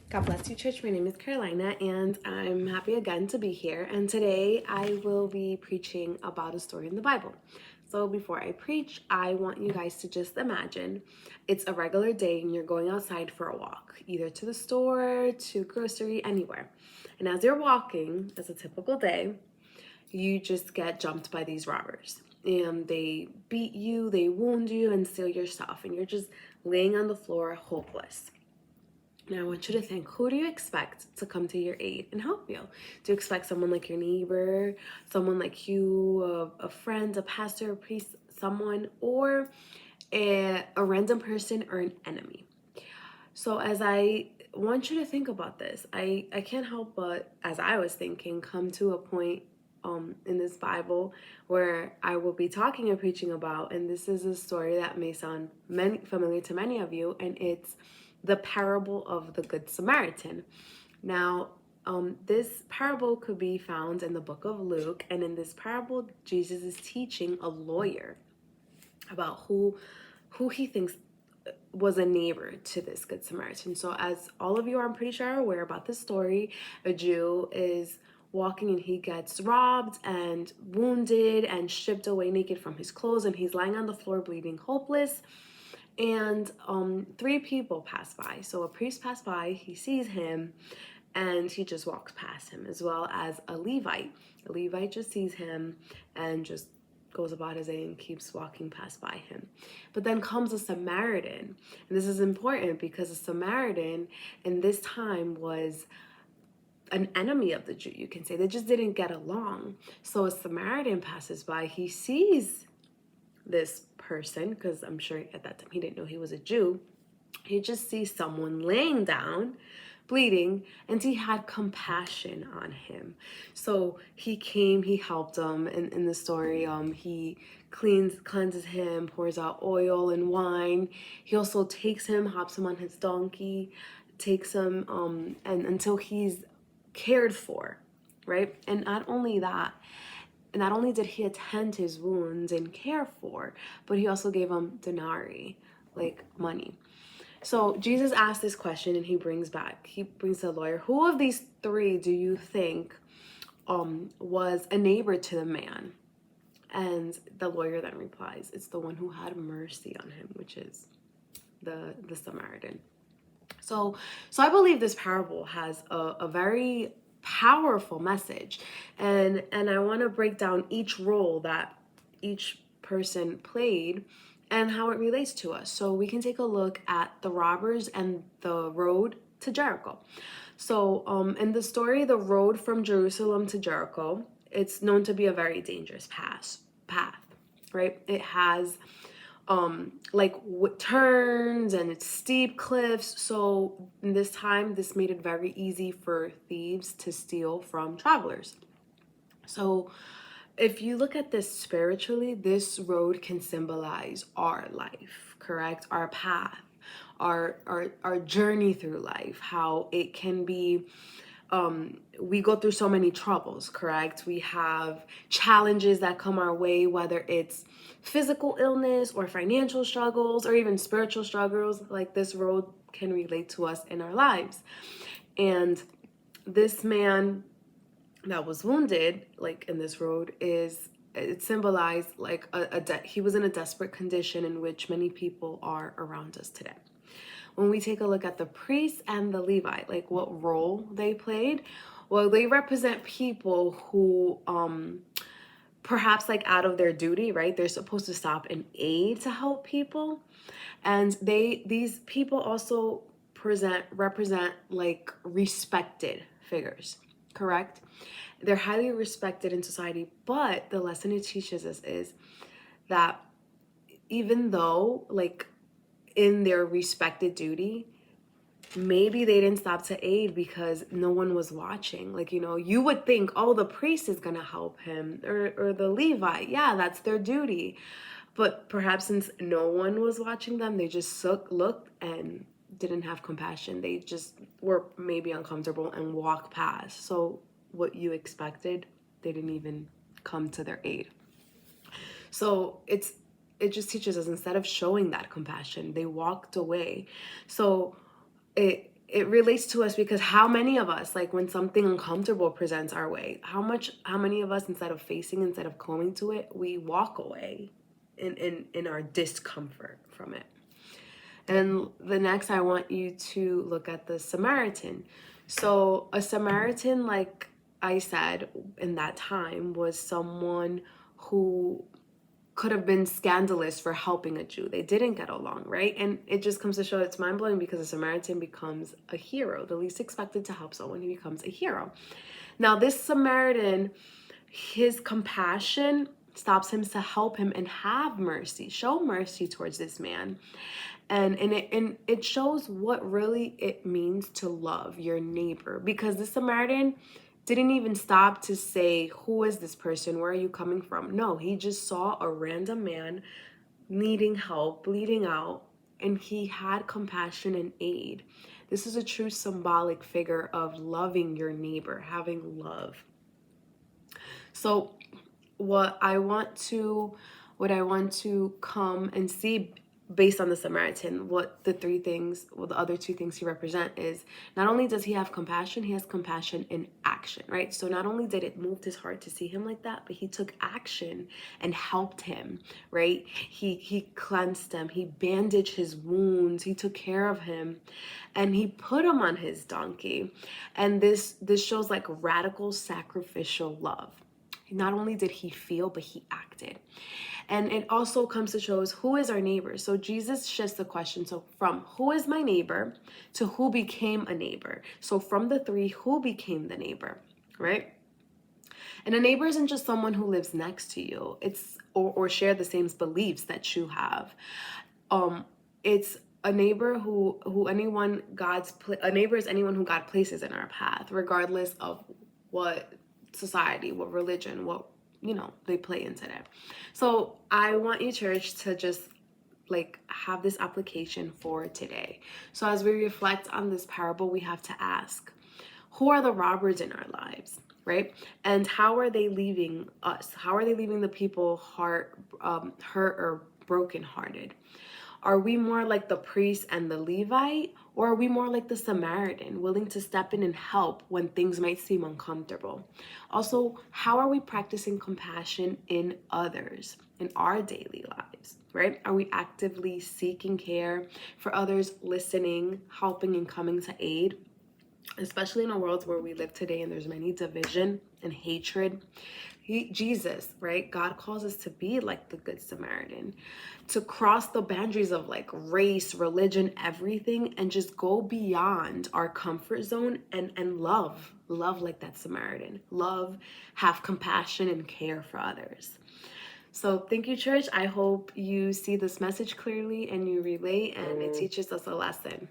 God bless you, church. My name is Carolina, and I'm happy again to be here. And today I will be preaching about a story in the Bible. So before I preach, I want you guys to just imagine it's a regular day and you're going outside for a walk, either to the store, to grocery, anywhere. And as you're walking, as a typical day, you just get jumped by these robbers. And they beat you, they wound you, and steal your stuff. And you're just laying on the floor, hopeless. Now, I want you to think, who do you expect to come to your aid and help you? Do you expect someone like your neighbor, someone like you, a friend, a pastor, a priest, someone, or a random person or an enemy? So as I want you to think about this, I can't help but, as I was thinking, come to a point in this Bible where I will be talking and preaching about, and this is a story that may sound familiar to many of you, and it's the parable of the Good Samaritan. Now, this parable could be found in the book of Luke, and in this parable, Jesus is teaching a lawyer about who he thinks was a neighbor to this Good Samaritan. So as all of you are, I'm pretty sure, are aware about this story, a Jew is walking and he gets robbed and wounded and stripped away naked from his clothes, and he's lying on the floor bleeding, hopeless. And three people pass by. So a priest passed by, he sees him, and he just walks past him, as well as a Levite. A Levite just sees him and just goes about his day and keeps walking past by him. But then comes a Samaritan. And this is important because a Samaritan in this time was an enemy of the Jew, you can say. They just didn't get along. So a Samaritan passes by, he sees this person, because I'm sure at that time he didn't know he was a Jew. He just sees someone laying down, bleeding, and he had compassion on him. So he came, he helped him. In the story, he cleanses him, pours out oil and wine. He also takes him, hops him on his donkey, takes him, and until he's cared for, right? And not only that, not only did he attend his wounds and care for, but he also gave him denarii, like money. So Jesus asked this question, and he brings the lawyer, who of these three do you think was a neighbor to the man? And the lawyer then replies, it's the one who had mercy on him, which is the Samaritan. So I believe this parable has a very powerful message, and I want to break down each role that each person played and how it relates to us. So we can take a look at the robbers and the road to Jericho. So in the story, the road from Jerusalem to Jericho, it's known to be a very dangerous path, right? It has turns and it's steep cliffs. So in this time, this made it very easy for thieves to steal from travelers. So if you look at this spiritually, this road can symbolize our life, correct? Our path, our journey through life, how it can be, we go through so many troubles, correct? We have challenges that come our way, whether it's physical illness or financial struggles or even spiritual struggles. Like, this road can relate to us in our lives. And this man that was wounded, like in this road, it symbolized like he was in a desperate condition in which many people are around us today. When we take a look at the priest and the Levite, like what role they played, well, they represent people who perhaps like out of their duty, right? They're supposed to stop and aid to help people. And these people also represent like respected figures, correct? They're highly respected in society, but the lesson it teaches us is that even though like in their respected duty, maybe they didn't stop to aid because no one was watching. Like, you would think, oh, the priest is gonna help him, or the Levite, yeah, that's their duty. But perhaps since no one was watching them, they just looked and didn't have compassion. They just were maybe uncomfortable and walked past. So what you expected, they didn't even come to their aid. So it just teaches us, instead of showing that compassion, they walked away. So it relates to us because how many of us, like when something uncomfortable presents our way, how many of us, instead of going to it, we walk away in our discomfort from it. And the next, I want you to look at the Samaritan. So a Samaritan, like I said, in that time was someone who could have been scandalous for helping a Jew. They didn't get along, right? And it just comes to show it's mind-blowing because a Samaritan becomes a hero. The least expected to help someone, he becomes a hero. Now, this Samaritan, his compassion stops him to help him and have mercy, show mercy towards this man. And it shows what really it means to love your neighbor, because the Samaritan didn't even stop to say, who is this person? Where are you coming from? No, he just saw a random man needing help, bleeding out, and he had compassion and aid. This is a true symbolic figure of loving your neighbor, having love. So what I want to come and see based on the Samaritan, the other two things he represent is, not only does he have compassion, he has compassion in action, right? So not only did it move his heart to see him like that, but he took action and helped him, right? He cleansed him, he bandaged his wounds, he took care of him, and he put him on his donkey. And this shows like radical sacrificial love. Not only did he feel, but he acted. And it also comes to show us who is our neighbor. So Jesus shifts the question. So from who is my neighbor to who became a neighbor. So from the three, who became the neighbor, right? And a neighbor isn't just someone who lives next to you. It's or share the same beliefs that you have. It's a neighbor a neighbor is anyone who God places in our path, regardless of what society, what religion, what they play into that. So I want you, church, to just like have this application for today. So as we reflect on this parable, we have to ask, who are the robbers in our lives, right? And how are they leaving us? How are they leaving the people hurt or brokenhearted? Are we more like the priest and the Levite, or are we more like the Samaritan, willing to step in and help when things might seem uncomfortable? Also, how are we practicing compassion in others, in our daily lives, right? Are we actively seeking care for others, listening, helping, and coming to aid? Especially in a world where we live today and there's many division and hatred. Jesus, right? God calls us to be like the Good Samaritan, to cross the boundaries of like race, religion, everything, and just go beyond our comfort zone and love like that Samaritan. Love, have compassion and care for others. So thank you, church. I hope you see this message clearly and you relate and it teaches us a lesson.